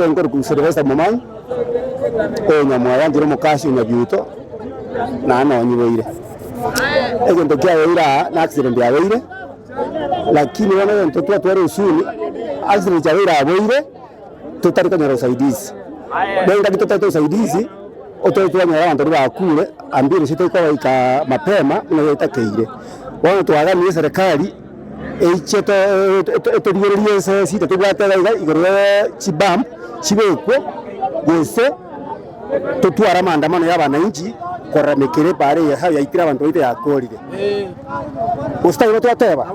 Ngor kuservesa momang nyamwaya ndiro mukashi nyabyuto na nonyiboire egento kyaweira na accident yaweire lakini wana nto twatwara usuni accident yaweira aboire tutarika nyara usaidizi benga kitotata usaidizi otoitwa nyara abantu bakure ambire sitaiko ika mapema na itakeire wana twagani serikali eicheto etoriyerie sisi tutwatera igoro chibam chibekwo yese tutwara maandamano y'abananchi koramekere pare ya yaitira abantu ite yakorire ustayo twateba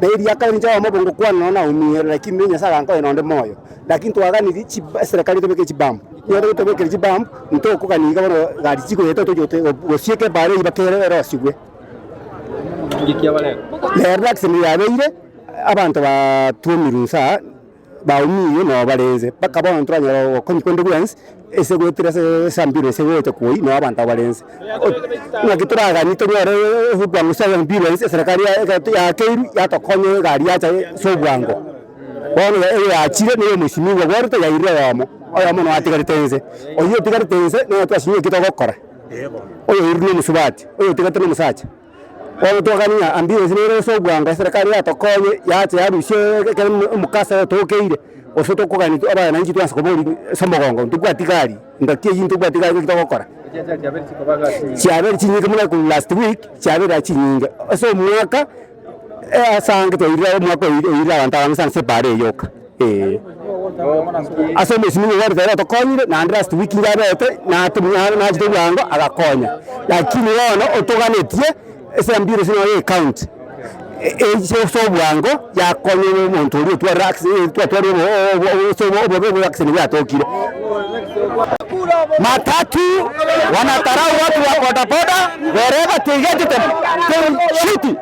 Neri yakani njawa mabongo kwa naona umire lakini menya saka nko inonde moyo lakini twagani serikali tobeke chibam yoro tobeke chibam ntoko kaniga bano gari chiko yeto tojote osieke pare ibakere rosigwe ngikia bale relax ni yabeire abantu batumirusa baumiye no balenze bakabona ntranya konyikonde gwense ese gwetira se sambire se wote koi no abantu balenze ngakituraga nitonyore hubwangu sa ambulance serikali ya Keiru yatokonye gari yacha so bwango bona ya achire niyo mushimiwa gorto ya ire wamo oya mono atigaritenze oyo tigaritenze no twashinye kitogokora oyo irune musubati oyo tigatene musacha wao tokania ambulance nero so bwango serikali yatokonye yacha yarushe mukasa tokeire osoto kokani aba nanji twansa kobori somogongo tugwatigari ndakie yintu gwatigari kitogokora cyabere kinyinga muri ku last week cyabere kinyinga so mwaka asange to ira mwaka ira abantu abamusanze separe yoka aso mesimi ngoro dera to konyire na last week ngabete na tumwana na jito bwango agakonya lakini wona otoganetie ese ambire sino ye count so bwango yakonye umuntu uri twa relax twa so bobo action yatokire matatu wanatarau watu wa bodaboda wherever they get them shiti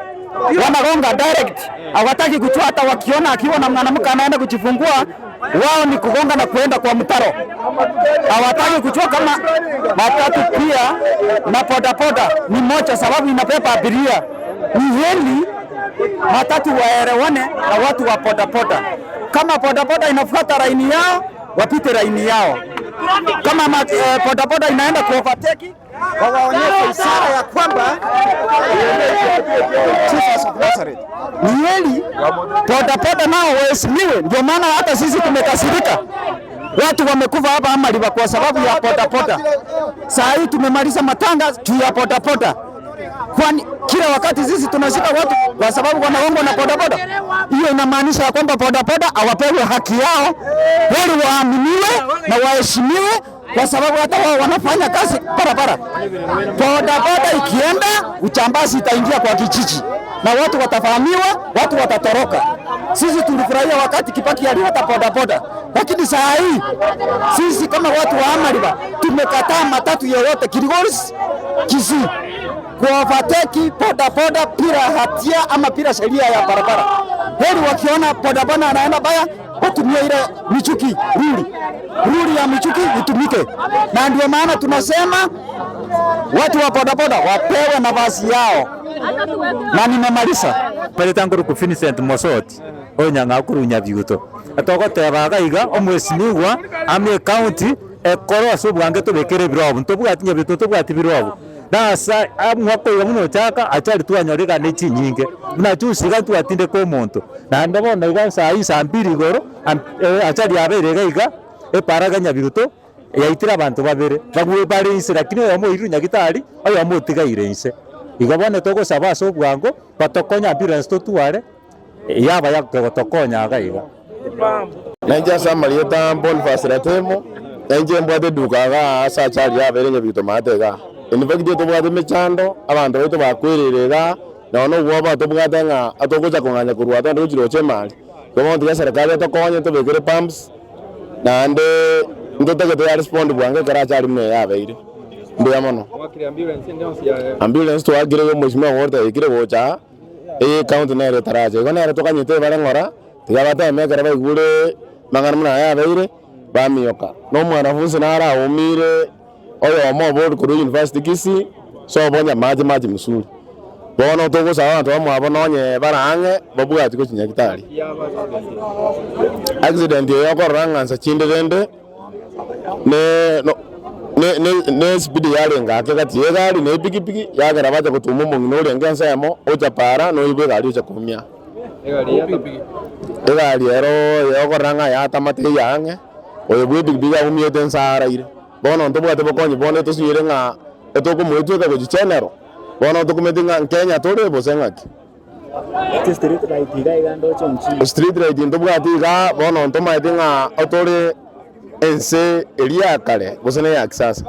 wanagonga direct hawataki kuchua hata wakiona akiwa na mwanamke anaenda kujifungua wao ni kugonga na kuenda kwa mtaro hawataki kuchua kama matatu pia na bodaboda ni moja sababu inapepa abiria ni heli matatu waerewane na watu wa bodaboda kama bodaboda inafuata laini yao wapite laini yao kama bodaboda inaenda ku overtake waonyeshe ishara ya kwamba Jesus of Nazareth ni heli bodaboda nao waheshimiwe. Ndio maana hata sisi tumekasirika, watu wamekufa hapa Amaliba kwa sababu ya bodaboda. Saa hii tumemaliza matanga juu ya bodaboda, kwani kila wakati sisi tunashika watu kwa sababu wanaongwa na bodaboda. Hiyo inamaanisha kwamba bodaboda hawapewi haki yao, wale waaminiwe na waheshimiwe, kwa sababu hata wao wanafanya kazi barabara. Bodaboda ikienda uchambazi itaingia kwa kijiji na watu watafahamiwa, watu watatoroka. Sisi tulifurahia wakati Kibaki alileta bodaboda, lakini saa hii sisi kama watu wa Amaliba tumekataa matatu yoyote Kilgoris Kisii kuovateki bodaboda bila hatia ama bila sheria ya barabara. Heri wakiona bodaboda anaenda baya watumie ile michuki ruli ya michuki itumike, na ndio maana tunasema watu wa bodaboda wapewe nafasi yao. Na nimemaliza pale tangu ku Vincent Mosoti onyanga kurunya byuto atogotebaga iga omwesinigwa ame county ekoro asubwange tubekere birobo ntobwatinya bito tobwati birobo nasa amwako yamuno chaka achari twanyorega nechi nyinge na chusiga twatinde ko monto na ndabona iga saa isa mbiri goro achari aberega iga eparaga nyabiruto yaitira abantu babere bagwe bari isira kino yamo irunya gitari ayo amotiga irense igabone toko sabaso bwango batokonya ambulance to tuare yaba yakotokonya gaiga Naija samalieta Boniface Ratemo naije mbwate dukaga asa chali yaberenge bito matega inifakiti tubwate mechando abantu baitu bakwiriraga nono gwoba tubwate nga atokuja kunganya kurwata ndo chiro chemali kwa ndo serikali atokonye tubekere pumps nande ndoteke ya respond bwange kara chali mwe yabeire ndo yamono wakiri ambulance ndio sia ambulance to agire yo mheshimiwa wote ikire gocha county na ile taraje kone ara tokanyite barangora tigabata mekara baigure mangana muna yabeire bamioka no mwanafunzi nara umire oyo mo board ku university kisi so bonya maji musuri bono togo sawa to mo abononye barange babugati ko kinyagitari accident yo ko rangansa chindende ne speed yalenga ke kati yegari ne pikipiki yagara baje kutumu mu ngino ngensa yamo oja para no ibe gari oja kumya egari ero yo ko ranga ya tamate yange oyo bwiti biga umye tensara ire bono ntobwate bokonye bono to sire nga etoko mwetu ka gichenero bono to kumetinga Kenya tore bosengaki street right iga igando chonchi street right ntobwate ga bono ntomatinga otore ense elia kale bosene ya kisasa